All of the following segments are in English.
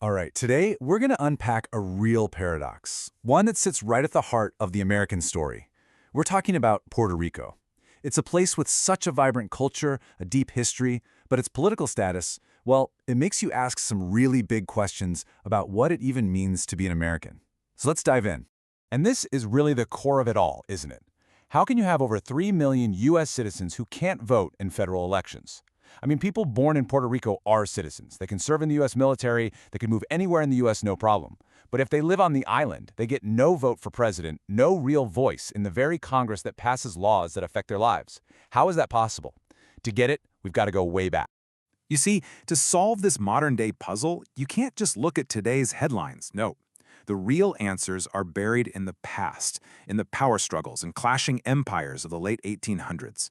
All right, today we're going to unpack a real paradox, one that sits right at the heart of the American story. We're talking about Puerto Rico. It's a place with such a vibrant culture, a deep history, but its political status, well, it makes you ask some really big questions about what it even means to be an American. So let's dive in. And this is really the core of it all, isn't it? How can you have over 3 million U.S. citizens who can't vote in federal elections? I mean, people born in Puerto Rico are citizens. They can serve in the U.S. military, they can move anywhere in the U.S. no problem. But if they live on the island, they get no vote for president, no real voice in the very Congress that passes laws that affect their lives. How is that possible? To get it, we've got to go way back. You see, to solve this modern-day puzzle, you can't just look at today's headlines. No. The real answers are buried in the past, in the power struggles and clashing empires of the late 1800s.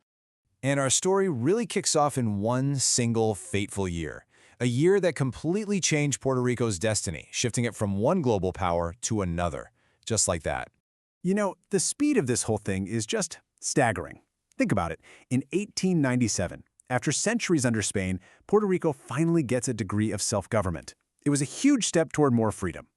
And our story really kicks off in one single fateful year, a year that completely changed Puerto Rico's destiny, shifting it from one global power to another, just like that. You know, the speed of this whole thing is just staggering. Think about it. In 1897, after centuries under Spain, Puerto Rico finally gets a degree of self-government. It was a huge step toward more freedom.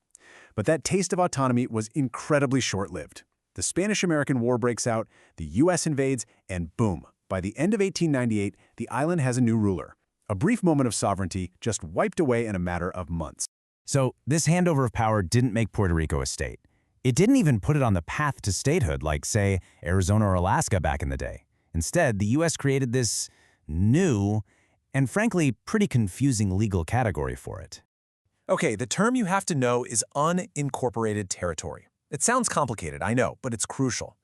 But that taste of autonomy was incredibly short-lived. The Spanish-American War breaks out, the U.S. invades, and boom. By the end of 1898, the island has a new ruler. A brief moment of sovereignty just wiped away in a matter of months. So this handover of power didn't make Puerto Rico a state. It didn't even put it on the path to statehood like, say, Arizona or Alaska back in the day. Instead, the U.S. created this new and, frankly, pretty confusing legal category for it. Okay, the term you have to know is unincorporated territory. It sounds complicated, I know, but it's crucial.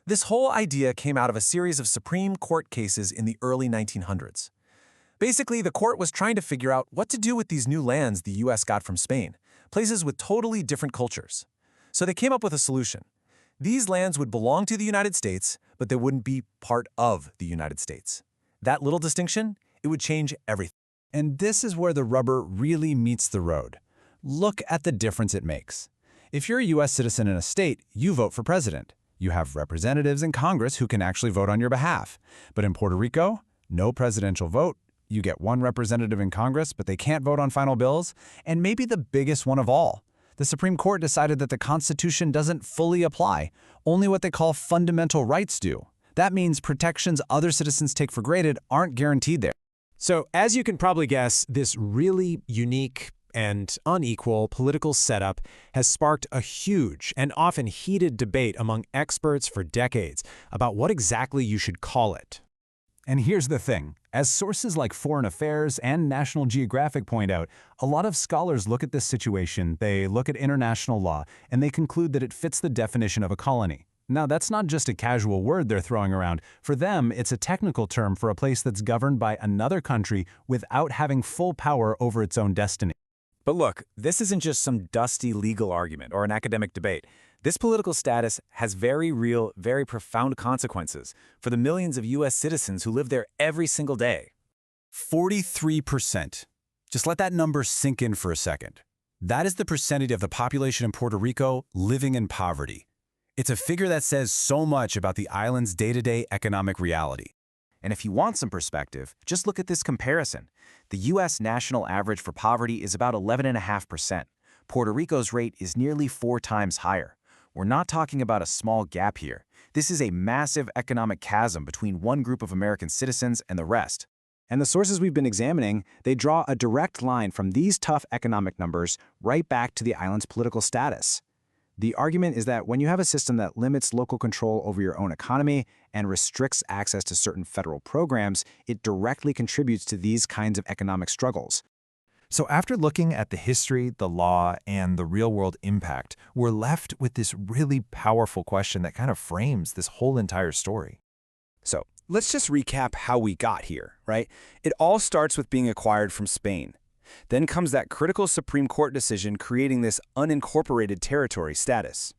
This whole idea came out of a series of Supreme Court cases in the early 1900s. Basically, the court was trying to figure out what to do with these new lands the U.S. got from Spain, places with totally different cultures. So they came up with a solution. These lands would belong to the United States, but they wouldn't be part of the United States. That little distinction, it would change everything. And this is where the rubber really meets the road. Look at the difference it makes. If you're a U.S. citizen in a state, you vote for president. You have representatives in Congress who can actually vote on your behalf. But in Puerto Rico, no presidential vote. You get one representative in Congress, but they can't vote on final bills. And maybe the biggest one of all, the Supreme Court decided that the Constitution doesn't fully apply. Only what they call fundamental rights do. That means protections other citizens take for granted aren't guaranteed there. So, as you can probably guess, this really unique and unequal political setup has sparked a huge and often heated debate among experts for decades about what exactly you should call it. And here's the thing. As sources like Foreign Affairs and National Geographic point out, a lot of scholars look at this situation, they look at international law, and they conclude that it fits the definition of a colony. Now, that's not just a casual word they're throwing around. For them, it's a technical term for a place that's governed by another country without having full power over its own destiny. But look, this isn't just some dusty legal argument or an academic debate. This political status has very real, very profound consequences for the millions of U.S. citizens who live there every single day. 43%. Just let that number sink in for a second. That is the percentage of the population in Puerto Rico living in poverty. It's a figure that says so much about the island's day-to-day economic reality. And if you want some perspective, just look at this comparison. The U.S. national average for poverty is about 11.5%. Puerto Rico's rate is nearly 4 times higher. We're not talking about a small gap here. This is a massive economic chasm between one group of American citizens and the rest. And the sources we've been examining, they draw a direct line from these tough economic numbers right back to the island's political status. The argument is that when you have a system that limits local control over your own economy and restricts access to certain federal programs, it directly contributes to these kinds of economic struggles. So after looking at the history, the law, and the real-world impact, we're left with this really powerful question that kind of frames this whole entire story. So let's just recap how we got here, right? It all starts with being acquired from Spain. Then comes that critical Supreme Court decision creating this unincorporated territory status.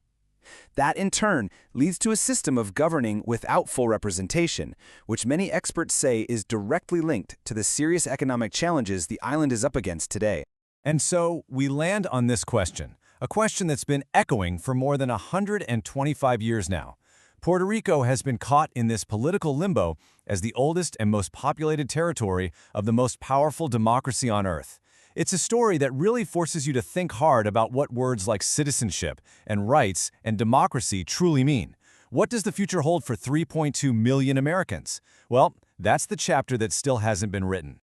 That, in turn, leads to a system of governing without full representation, which many experts say is directly linked to the serious economic challenges the island is up against today. And so we land on this question, a question that's been echoing for more than 125 years now. Puerto Rico has been caught in this political limbo as the oldest and most populated territory of the most powerful democracy on Earth. It's a story that really forces you to think hard about what words like citizenship and rights and democracy truly mean. What does the future hold for 3.2 million Americans? Well, that's the chapter that still hasn't been written.